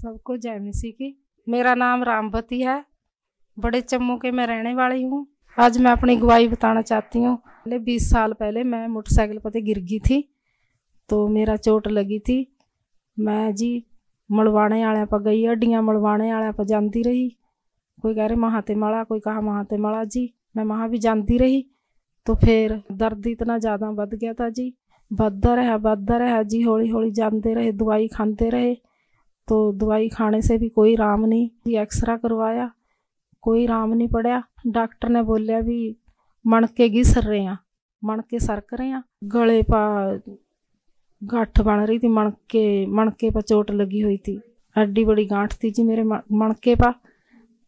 सबको जय मसीह की। मेरा नाम रामवती है, बड़े चम्मू के मैं रहने वाली हूँ। आज मैं अपनी गवाही बताना चाहती हूँ। पहले 20 साल पहले मैं मोटरसाइकिल पर गिर गई थी, तो मेरा चोट लगी थी। मैं जी मलवाने वाले पर गई, हड्डियाँ मलवाने वाले पर जाती रही। कोई कह रहे महाते माला, कोई कहा महाते माला जी, मैं वहाँ भी जाती रही। तो फिर दर्द इतना ज़्यादा बढ़ गया था जी, बढ़ता रहा जी, हौली हौली जानते रहे, दवाई खाते रहे। तो दवाई खाने से भी कोई राम नहीं जी। एक्सरा करवाया, कोई राम नहीं पड़ा। डॉक्टर ने बोलिया भी मणके घिसर रहे हैं, मणके सरक रहे हैं, गले पा गांठ बन रही थी, मणके पर चोट लगी हुई थी। एड्डी बड़ी गांठ थी जी मेरे मणके पा।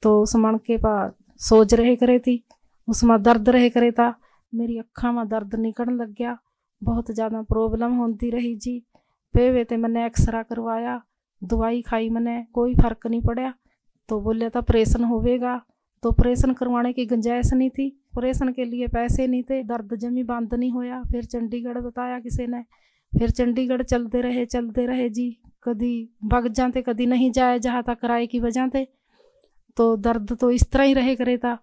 तो उस मणके पा सोज रहे करे थी, उसमें दर्द रहे करे था। मेरी अखा में दर्द निकलने लग गया, बहुत ज़्यादा प्रॉब्लम होती रही जी। पेवे ते मैंने एक्सरा करवाया, दवाई खाई, मैंने कोई फर्क नहीं पड़ा। तो बोलिया था ऑपरेशन होवेगा, तो ऑपरेशन करवाने की गुंजाइश नहीं थी, ऑपरेशन के लिए पैसे नहीं थे, दर्द जमी बंद नहीं होया। फिर चंडीगढ़ बताया किसी ने, फिर चंडीगढ़ चलते रहे जी। कभी भग जाते, कभी नहीं जाए जहाँ तक किराए की वजह से। तो दर्द तो इस तरह ही रहे करे था।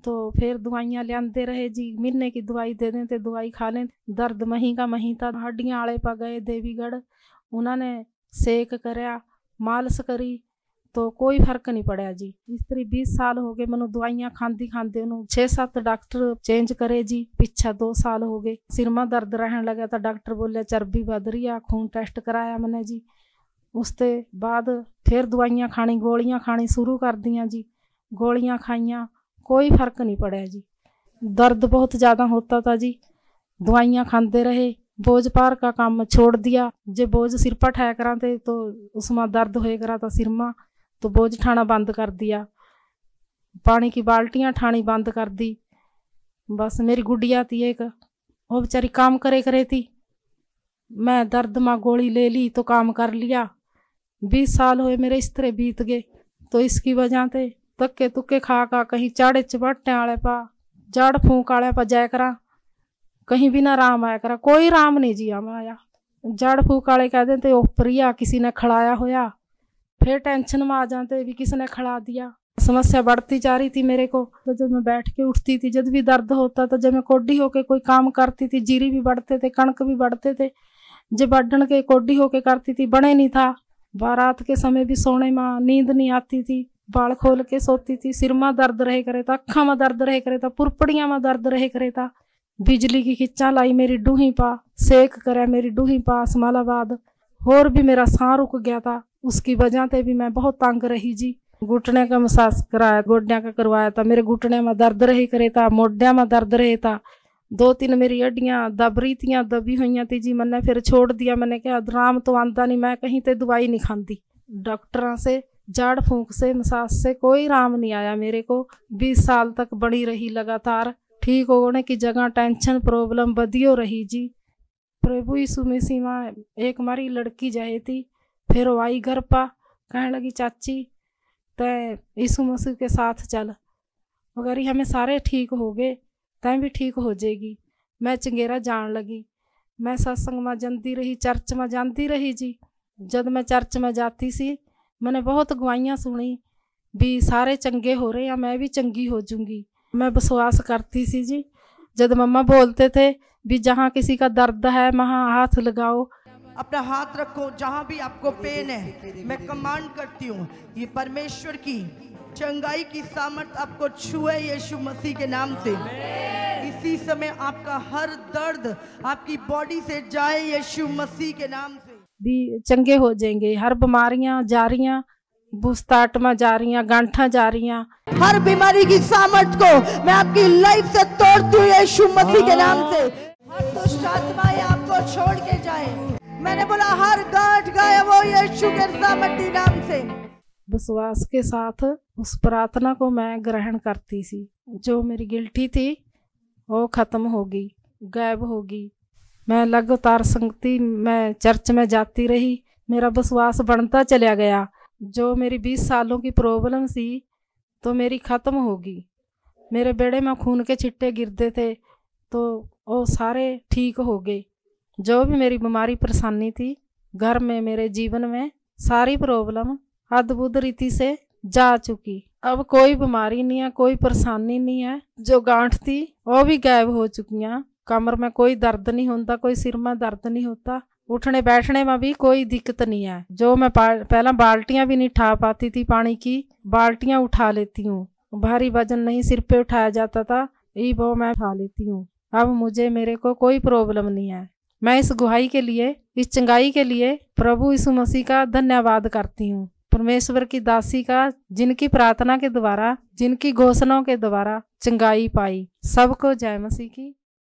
तो फिर दवाइयाँ लियाते रहे जी, महीने की दवाई दे देते, दवाई खा लें। दर्द मही का मही था। हड्डियाँ वाले पर गए देवीगढ़, उन्होंने सेक करया, मालिश करी, तो कोई फर्क नहीं पड़ा जी। इस तरह 20 साल हो गए मैंने दवाइयाँ खांदी 6-7 डॉक्टर चेंज करे जी। पीछा 2 साल हो गए, सिर में दर्द रहने लगा था। डॉक्टर बोले चर्बी बढ़ रही है, खून टेस्ट कराया मैंने जी। उसके बाद फिर दवाइयाँ खानी, गोलियाँ खानी शुरू कर दियाँ जी। गोलियाँ खाइयाँ, कोई फर्क नहीं पड़ा जी। दर्द बहुत ज़्यादा होता था जी। दवाइयाँ खाते रहे, बोझ पार का काम छोड़ दिया। जो बोझ सिर पर ठाया करा थे तो उसमें दर्द होए करा था सिर में, तो बोझ ठाना बंद कर दिया। पानी की बाल्टियाँ ठानी बंद कर दी। बस मेरी गुड़िया थी एक, वो बेचारी काम करे थी। मैं दर्द में गोली ले ली तो काम कर लिया। 20 साल हुए मेरे इस तरह बीत गए। तो इसकी वजह से तक्के तुक्के खा का कहीं चाड़े चबट्टे वाले पा, जड़ फूक वाले पा जाया करा, कहीं भी ना राम आया करा। कोई राम नहीं जी हमें आया। जड़ फूक वाले कह देते ओपरिया किसी ने खड़ाया होया, फिर टेंशन में आ जाते भी किसने खड़ा दिया। समस्या बढ़ती जा रही थी मेरे को। तो जब मैं बैठ के उठती थी, जब भी दर्द होता था, जब मैं कोडी होके कोई काम करती थी, जीरी भी बढ़ते थे, कणक भी बढ़ते थे। जब बढ़न के कोडी होके करती थी, बने नहीं था। बारात के समय भी सोने में नींद नहीं आती थी, बाल खोल के सोती थी। सिर में दर्द रहे करे था, अखा में दर्द रहे करे था, पुरपड़िया में दर्द रहे करे था। बिजली की खिच्चा लाई मेरी डूही पा, सेक करे मेरी डूही पा समालाबाद। और भी मेरा साह रुक गया था, उसकी वजह से भी मैं बहुत तंग रही जी। घुटने का मसाज कराया, गोड्या का करवाया था। मेरे घुटने में दर्द रही करे था, मोड्या में दर्द रहे था। 2-3 मेरी हड्डियाँ दबी हुई थी जी। मैंने फिर छोड़ दिया। मैंने कहा राम तो आंदा नहीं, मैं कहीं ते दवाई नहीं खाती। डॉक्टरों से, जड़ फूंक से, मसाज से कोई राम नहीं आया मेरे को। 20 साल तक बड़ी रही लगातार। ठीक होने की जगह टेंशन प्रॉब्लम बदियो रही जी। प्रभु यीशु मसीह में एक हमारी लड़की जाए थी, फिर वो आई घर पा, कहने लगी चाची तय यीशु मसीह के साथ चल, अगर हमें सारे ठीक हो गए तय भी ठीक हो जाएगी। मैं चंगेरा जान लगी। मैं सत्संग में जाती रही, चर्च में जाती रही जी। जब मैं चर्च में जाती सी, मैंने बहुत गवाहियाँ सुनी भी सारे चंगे हो रहे हैं, मैं भी चंगी हो जाऊंगी। मैं विश्वास करती सी जी। जब मम्मा बोलते थे भी जहाँ किसी का दर्द है वहाँ हाथ लगाओ, अपना हाथ रखो जहाँ भी आपको पेन है। मैं कमांड करती हूँ ये परमेश्वर की चंगाई की सामर्थ आपको छुए यीशु मसीह के नाम से। इसी समय आपका हर दर्द आपकी बॉडी से जाए यीशु मसीह के नाम से। भी चंगे हो जाएंगे। हर बीमारियां जा रही, बुस्ताट में जा रही, गांठा जा रही, हर बीमारी की सामर्थ को मैं आपकी लाइफ से तोड़ती हूँ यीशु मसीह के नाम से। हर दुष्ट आत्माएं आपको छोड़ के जाए। मैंने बोला हर गांठ गायब हो यीशु के सामर्थी नाम से। विश्वास के साथ उस प्रार्थना को मैं ग्रहण करती सी। जो मेरी गिल्टी थी वो खत्म होगी, गायब होगी। मैं लगातार संगति में चर्च में जाती रही, मेरा विश्वास बढ़ता चला गया। जो मेरी 20 सालों की प्रॉब्लम सी तो मेरी ख़त्म होगी। मेरे बेड़े में खून के छिट्टे गिरते थे तो वो सारे ठीक हो गए। जो भी मेरी बीमारी परेशानी थी घर में, मेरे जीवन में सारी प्रॉब्लम अद्भुत रीति से जा चुकी। अब कोई बीमारी नहीं है, कोई परेशानी नहीं है। जो गांठ थी वो भी गायब हो चुकी हैं। कमर में कोई दर्द नहीं होता, कोई सिर में दर्द नहीं होता, उठने बैठने में भी कोई दिक्कत नहीं है। जो मैं पहला बाल्टियां भी नहीं उठा पाती थी, पानी की बाल्टियां उठा लेती हूँ। भारी वजन नहीं सिर पे उठाया जाता था, ये वो मैं उठा लेती हूँ। अब मुझे मेरे को कोई प्रॉब्लम नहीं है। मैं इस गुहाई के लिए, इस चंगाई के लिए प्रभु यीशु मसीह का धन्यवाद करती हूँ। परमेश्वर की दासी का, जिनकी प्रार्थना के द्वारा, जिनकी घोषणाओं के द्वारा चंगाई पाई। सबको जय मसीह की।